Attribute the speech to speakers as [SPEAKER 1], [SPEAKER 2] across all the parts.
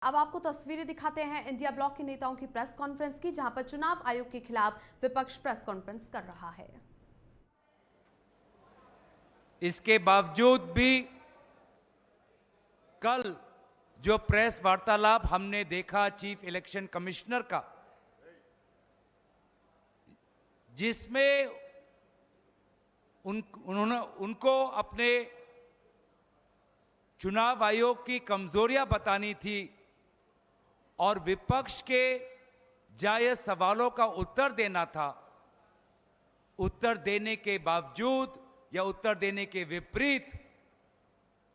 [SPEAKER 1] अब आपको तस्वीरें दिखाते हैं इंडिया ब्लॉक के नेताओं की प्रेस कॉन्फ्रेंस की, जहां पर चुनाव आयोग के खिलाफ विपक्ष प्रेस कॉन्फ्रेंस कर रहा है।
[SPEAKER 2] इसके बावजूद भी कल जो प्रेस वार्तालाप हमने देखा चीफ इलेक्शन कमिश्नर का, जिसमें उनको अपने चुनाव आयोग की कमजोरियां बतानी थी और विपक्ष के जायज सवालों का उत्तर देना था, उत्तर देने के बावजूद या उत्तर देने के विपरीत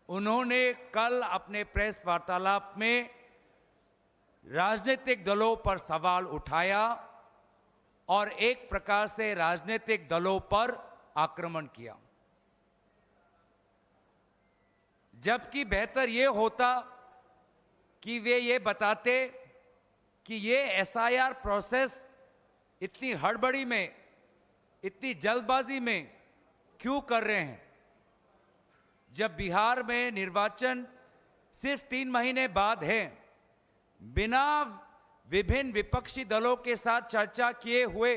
[SPEAKER 2] उन्होंने कल अपने प्रेस वार्तालाप में राजनीतिक दलों पर सवाल उठाया और एक प्रकार से राजनीतिक दलों पर आक्रमण किया। जबकि बेहतर यह होता कि वे ये बताते कि ये एसआईआर प्रोसेस इतनी हड़बड़ी में, इतनी जल्दबाजी में क्यों कर रहे हैं, जब बिहार में निर्वाचन सिर्फ 3 महीने बाद है। बिना विभिन्न विपक्षी दलों के साथ चर्चा किए हुए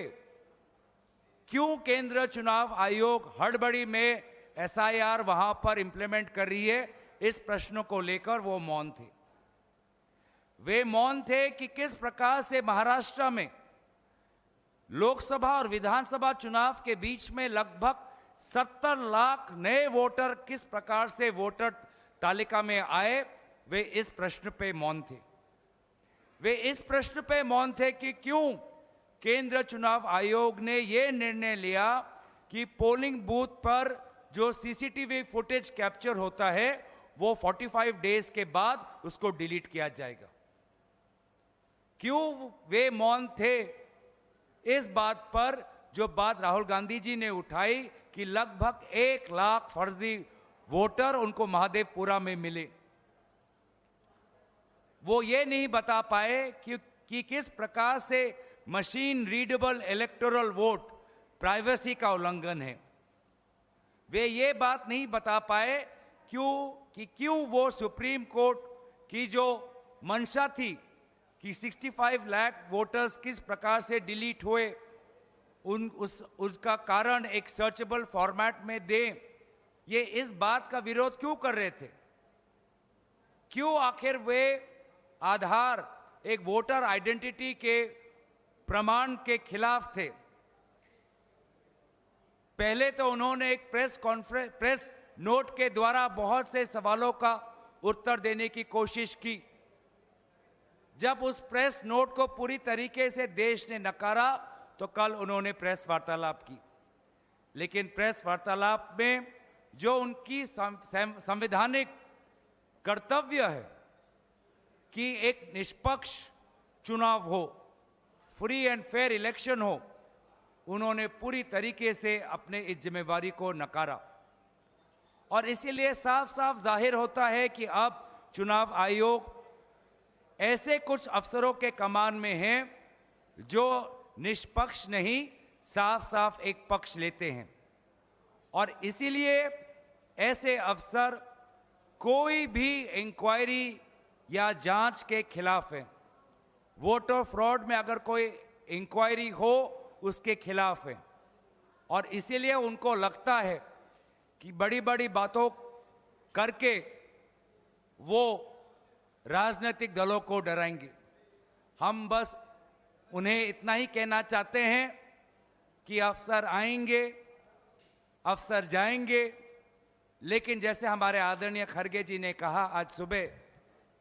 [SPEAKER 2] क्यों केंद्र चुनाव आयोग हड़बड़ी में एसआईआर वहां पर इंप्लीमेंट कर रही है, इस प्रश्न को लेकर वो मौन थे। वे मौन थे कि किस प्रकार से महाराष्ट्र में लोकसभा और विधानसभा चुनाव के बीच में लगभग 70 लाख नए वोटर किस प्रकार से वोटर तालिका में आए, वे इस प्रश्न पे मौन थे। वे इस प्रश्न पे मौन थे कि क्यों केंद्र चुनाव आयोग ने यह निर्णय लिया कि पोलिंग बूथ पर जो सीसीटीवी फुटेज कैप्चर होता है वो 45 डेज के बाद उसको डिलीट किया जाएगा। क्यों वे मौन थे इस बात पर, जो बात राहुल गांधी जी ने उठाई कि लगभग 1 लाख फर्जी वोटर उनको महादेवपुरा में मिले। वो ये नहीं बता पाए कि किस प्रकार से machine readable electoral vote privacy का उल्लंघन है। वे ये बात नहीं बता पाए क्यों वो सुप्रीम कोर्ट की जो मंशा थी कि 65 लाख वोटर्स किस प्रकार से डिलीट हुए, उसका कारण एक सर्चेबल फॉर्मेट में दें, ये इस बात का विरोध क्यों कर रहे थे। क्यों आखिर वे आधार एक वोटर आइडेंटिटी के प्रमाण के खिलाफ थे। पहले तो उन्होंने एक प्रेस नोट के द्वारा बहुत से सवालों का उत्तर देने की कोशिश की। जब उस प्रेस नोट को पूरी तरीके से देश ने नकारा तो कल उन्होंने प्रेस वार्तालाप की। लेकिन प्रेस वार्तालाप में जो उनकी संवैधानिक कर्तव्य है कि एक निष्पक्ष चुनाव हो, फ्री एंड फेयर इलेक्शन हो, उन्होंने पूरी तरीके से अपने इस जिम्मेवारी को नकारा। और इसीलिए साफ साफ जाहिर होता है कि अब चुनाव आयोग ऐसे कुछ अफसरों के कमान में हैं जो निष्पक्ष नहीं, साफ साफ एक पक्ष लेते हैं। और इसीलिए ऐसे अफसर कोई भी इंक्वायरी या जांच के खिलाफ है। वोटर फ्रॉड में अगर कोई इंक्वायरी हो उसके खिलाफ है। और इसीलिए उनको लगता है कि बड़ी बड़ी बातों करके वो राजनीतिक दलों को डराएंगे। हम बस उन्हें इतना ही कहना चाहते हैं कि अफसर आएंगे, अफसर जाएंगे, लेकिन जैसे हमारे आदरणीय खड़गे जी ने कहा आज सुबह,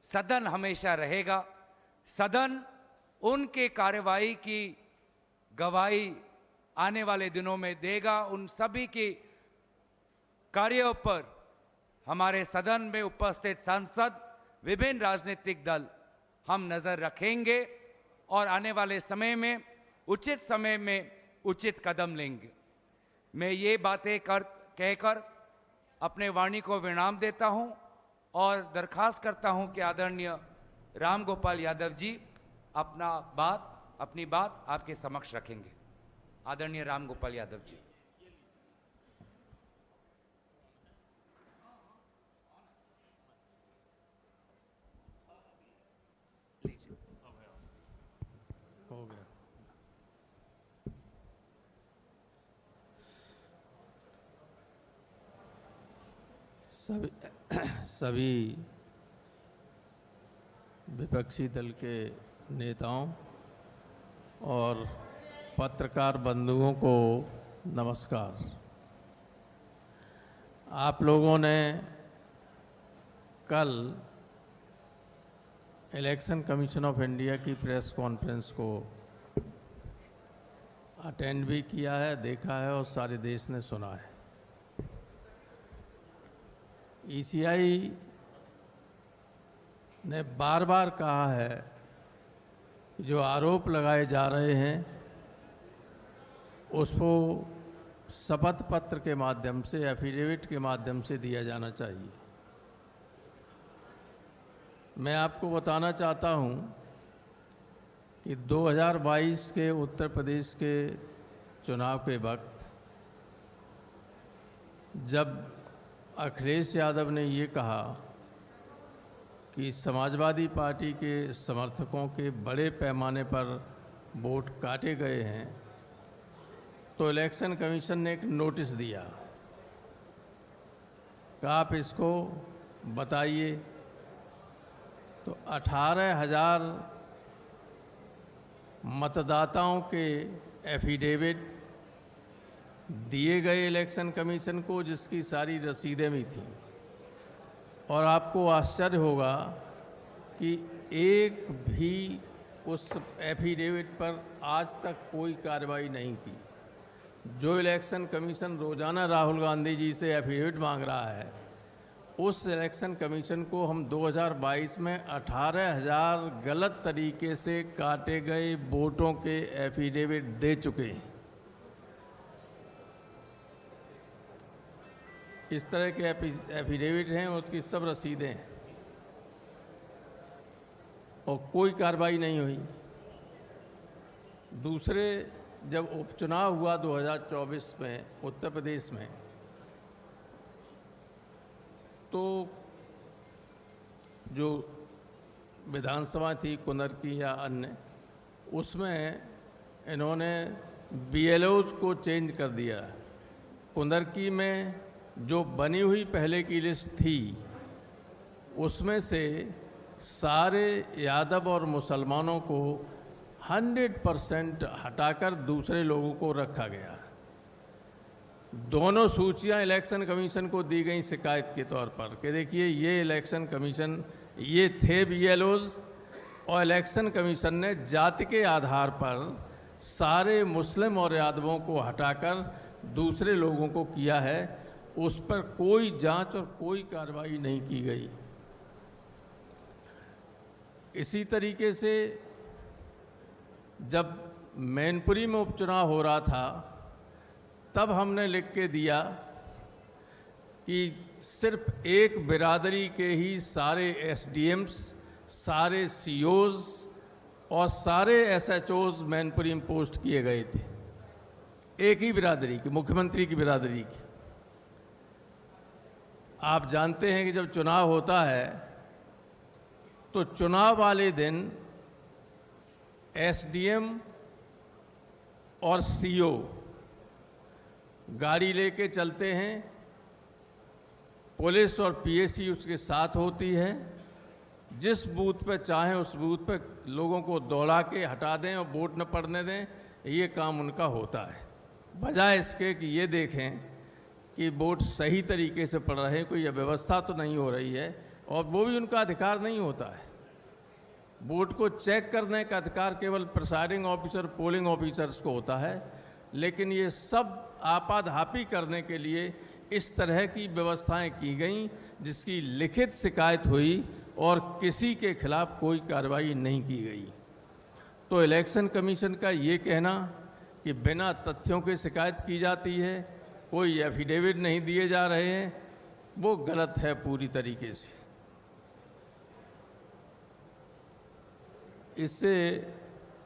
[SPEAKER 2] सदन हमेशा रहेगा। सदन उनके कार्यवाही की गवाही आने वाले दिनों में देगा। उन सभी की कार्यों पर हमारे सदन में उपस्थित सांसद, विभिन्न राजनीतिक दल हम नजर रखेंगे और आने वाले उचित समय में उचित कदम लेंगे। मैं ये बातें कहकर अपने वाणी को विराम देता हूं और दरखास्त करता हूं कि आदरणीय राम गोपाल यादव जी अपनी बात आपके समक्ष रखेंगे। आदरणीय राम गोपाल यादव जी।
[SPEAKER 3] सभी विपक्षी दल के नेताओं और पत्रकार बंधुओं को नमस्कार। आप लोगों ने कल इलेक्शन कमीशन ऑफ इंडिया की प्रेस कॉन्फ्रेंस को अटेंड भी किया है, देखा है और सारे देश ने सुना है। ईसीआई ने बार बार कहा है कि जो आरोप लगाए जा रहे हैं उसको शपथ पत्र के माध्यम से, एफिडेविट के माध्यम से दिया जाना चाहिए। मैं आपको बताना चाहता हूं कि 2022 के उत्तर प्रदेश के चुनाव के वक्त जब अखिलेश यादव ने ये कहा कि समाजवादी पार्टी के समर्थकों के बड़े पैमाने पर वोट काटे गए हैं, तो इलेक्शन कमीशन ने एक नोटिस दिया कि आप इसको बताइए। तो 18,000 मतदाताओं के एफिडेविट दिए गए इलेक्शन कमीशन को, जिसकी सारी रसीदें भी थीं। और आपको आश्चर्य होगा कि एक भी उस एफिडेविट पर आज तक कोई कार्रवाई नहीं की। जो इलेक्शन कमीशन रोजाना राहुल गांधी जी से एफिडेविट मांग रहा है, उस इलेक्शन कमीशन को हम 2022 में 18,000 गलत तरीके से काटे गए वोटों के एफिडेविट दे चुके हैं। इस तरह के एफिडेविट हैं, उसकी सब रसीदें हैं और कोई कार्रवाई नहीं हुई। दूसरे, जब उपचुनाव हुआ 2024 में उत्तर प्रदेश में, तो जो विधानसभा थी कुंदर की या अन्य, उसमें इन्होंने बीएलओज को चेंज कर दिया। कुंदर की में जो बनी हुई पहले की लिस्ट थी, उसमें से सारे यादव और मुसलमानों को 100% हटाकर दूसरे लोगों को रखा गया। दोनों सूचियां इलेक्शन कमीशन को दी गई शिकायत के तौर पर कि देखिए ये इलेक्शन कमीशन, ये थे बीएलओज, और इलेक्शन कमीशन ने जाति के आधार पर सारे मुस्लिम और यादवों को हटाकर दूसरे लोगों को किया है। उस पर कोई जांच और कोई कार्रवाई नहीं की गई। इसी तरीके से जब मैनपुरी में उपचुनाव हो रहा था, तब हमने लिख के दिया कि सिर्फ एक बिरादरी के ही सारे एसडीएम्स, सारे सीओज और सारे एसएचओज मैनपुरी में पोस्ट किए गए थे, एक ही बिरादरी की, मुख्यमंत्री की बिरादरी की। आप जानते हैं कि जब चुनाव होता है तो चुनाव वाले दिन एसडीएम और सीओ गाड़ी लेके चलते हैं, पुलिस और पीएसी उसके साथ होती है। जिस बूथ पे चाहें उस बूथ पे लोगों को दौड़ा के हटा दें और वोट न पड़ने दें, ये काम उनका होता है। बजाय इसके कि ये देखें कि वोट सही तरीके से पड़ रहे हैं, कोई अव्यवस्था तो नहीं हो रही है, और वो भी उनका अधिकार नहीं होता है। वोट को चेक करने का अधिकार केवल प्रिसाइडिंग ऑफिसर, पोलिंग ऑफिसर्स को होता है। लेकिन ये सब आपाधापी करने के लिए इस तरह की व्यवस्थाएं की गई, जिसकी लिखित शिकायत हुई और किसी के खिलाफ कोई कार्रवाई नहीं की गई। तो इलेक्शन कमीशन का ये कहना कि बिना तथ्यों के शिकायत की जाती है, कोई एफिडेविट नहीं दिए जा रहे हैं, वो गलत है पूरी तरीके से। इससे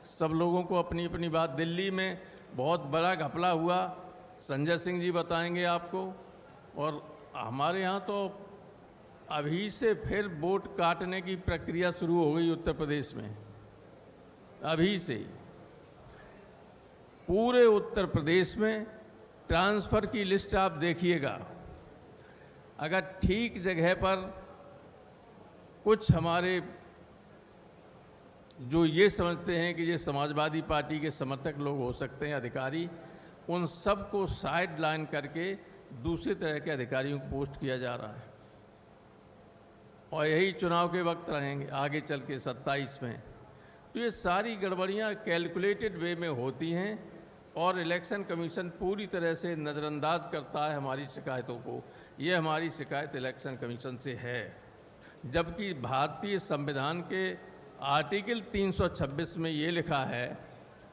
[SPEAKER 3] सब लोगों को अपनी अपनी बात, दिल्ली में बहुत बड़ा घपला हुआ, संजय सिंह जी बताएंगे आपको। और हमारे यहाँ तो अभी से फिर वोट काटने की प्रक्रिया शुरू हो गई उत्तर प्रदेश में। अभी से पूरे उत्तर प्रदेश में ट्रांसफर की लिस्ट आप देखिएगा। अगर ठीक जगह पर कुछ हमारे जो ये समझते हैं कि ये समाजवादी पार्टी के समर्थक लोग हो सकते हैं अधिकारी, उन सबको साइड लाइन करके दूसरे तरह के अधिकारियों को पोस्ट किया जा रहा है और यही चुनाव के वक्त रहेंगे आगे चल के 27 में। तो ये सारी गड़बड़ियाँ कैलकुलेटेड वे में होती हैं और इलेक्शन कमीशन पूरी तरह से नज़रअंदाज करता है हमारी शिकायतों को। ये हमारी शिकायत इलेक्शन कमीशन से है, जबकि भारतीय संविधान के आर्टिकल 326 में ये लिखा है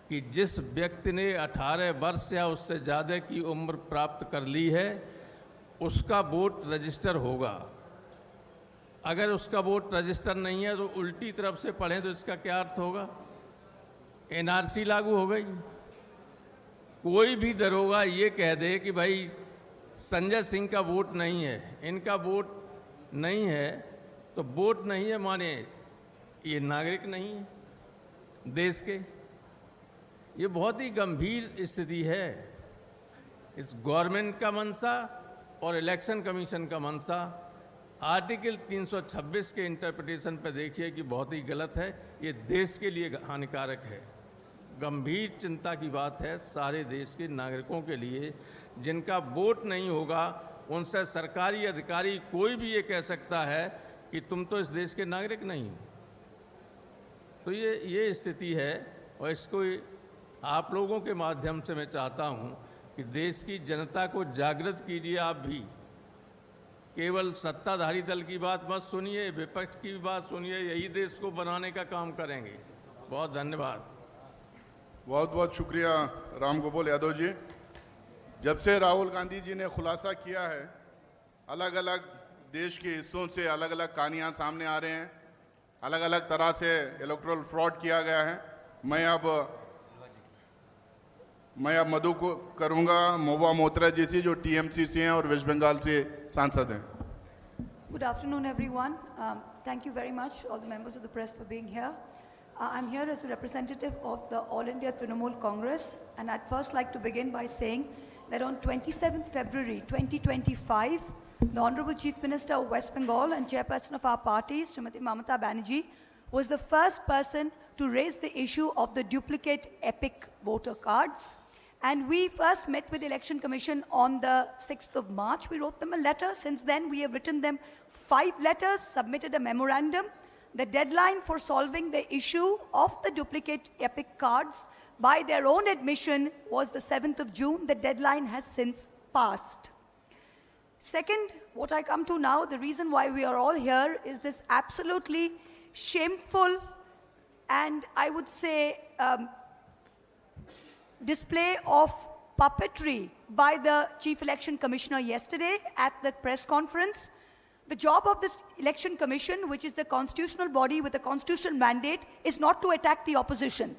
[SPEAKER 3] कि जिस व्यक्ति ने 18 वर्ष या उससे ज़्यादा की उम्र प्राप्त कर ली है उसका वोट रजिस्टर होगा। अगर उसका वोट रजिस्टर नहीं है तो उल्टी तरफ से पढ़ें तो इसका क्या अर्थ होगा? एनआरसी लागू हो गई। कोई भी दरोगा ये कह दे कि भाई संजय सिंह का वोट नहीं है, इनका वोट नहीं है, तो वोट नहीं है माने ये नागरिक नहीं है देश के। ये बहुत ही गंभीर स्थिति है। इस गवर्नमेंट का मंशा और इलेक्शन कमीशन का मंशा आर्टिकल 326 के इंटरप्रिटेशन पर देखिए कि बहुत ही गलत है। ये देश के लिए हानिकारक है। गंभीर चिंता की बात है सारे देश के नागरिकों के लिए। जिनका वोट नहीं होगा उनसे सरकारी अधिकारी कोई भी ये कह सकता है कि तुम तो इस देश के नागरिक नहीं हो। तो ये स्थिति है और इसको आप लोगों के माध्यम से मैं चाहता हूं कि देश की जनता को जागृत कीजिए। आप भी केवल सत्ताधारी दल की बात मत सुनिए, विपक्ष की भी बात सुनिए। यही देश को बनाने का काम करेंगे। बहुत धन्यवाद।
[SPEAKER 4] बहुत बहुत शुक्रिया राम गोपाल यादव जी। जब से राहुल गांधी जी ने खुलासा किया है, अलग अलग देश के हिस्सों से अलग अलग कहानियां सामने आ रहे हैं, अलग अलग तरह से इलेक्टोरल फ्रॉड किया गया है। मैं अब मधु को करूंगा, महुआ मोत्रा जी से, जो टीएमसी से हैं और वेस्ट बंगाल से सांसद हैं।
[SPEAKER 5] Good afternoon, everyone. Thank you very much, all the members of the press, for being here. I'm here as a representative of the All India Trinamool Congress, and I'd first like to begin by saying that on 27th February 2025, the Honorable Chief Minister of West Bengal and Chairperson of our party, Srimati Mamata Banerjee, was the first person to raise the issue of the duplicate EPIC voter cards. And we first met with the Election Commission on the 6th of March. We wrote them a letter. Since then, we have written them 5 letters, submitted a memorandum. The deadline for solving the issue of the duplicate EPIC cards, by their own admission, was the 7th of June. The deadline has since passed. Second, what I come to now, the reason why we are all here is this absolutely shameful and I would say display of puppetry by the Chief Election Commissioner yesterday at the press conference. The job of this Election Commission, which is the constitutional body with a constitutional mandate, is not to attack the opposition.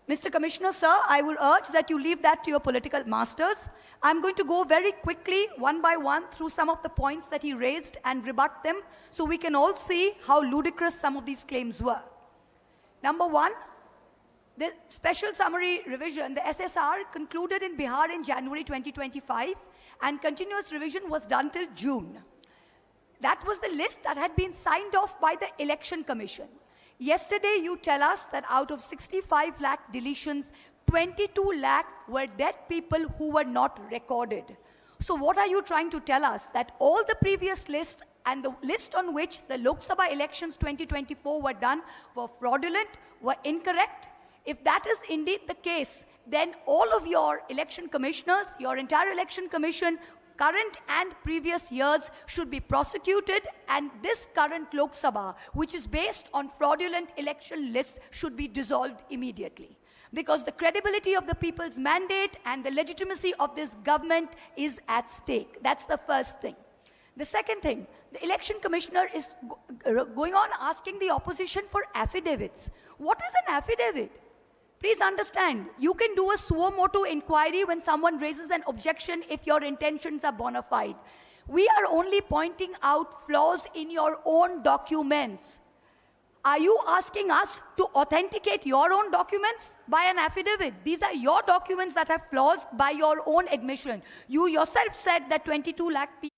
[SPEAKER 5] Mr. Commissioner, sir, I would urge that you leave that to your political masters. I'm going to go very quickly, one by one, through some of the points that he raised and rebut them, so we can all see how ludicrous some of these claims were. Number one, the special summary revision, the SSR, concluded in Bihar in January 2025, and continuous revision was done till June. That was the list that had been signed off by the Election Commission. Yesterday, you tell us that out of 65 lakh deletions, 22 lakh were dead people who were not recorded. So what are you trying to tell us? That all the previous lists and the list on which the Lok Sabha elections 2024 were done were fraudulent, were incorrect? If that is indeed the case, then all of your election commissioners, your entire election commission, current and previous years, should be prosecuted, and this current Lok Sabha, which is based on fraudulent election lists, should be dissolved immediately. Because the credibility of the people's mandate and the legitimacy of this government is at stake. That's the first thing. The second thing, the election commissioner is going on asking the opposition for affidavits. What is an affidavit? Please understand, you can do a suo motu inquiry when someone raises an objection if your intentions are bona fide. We are only pointing out flaws in your own documents. Are you asking us to authenticate your own documents by an affidavit? These are your documents that have flaws by your own admission. You yourself said that 22 lakh people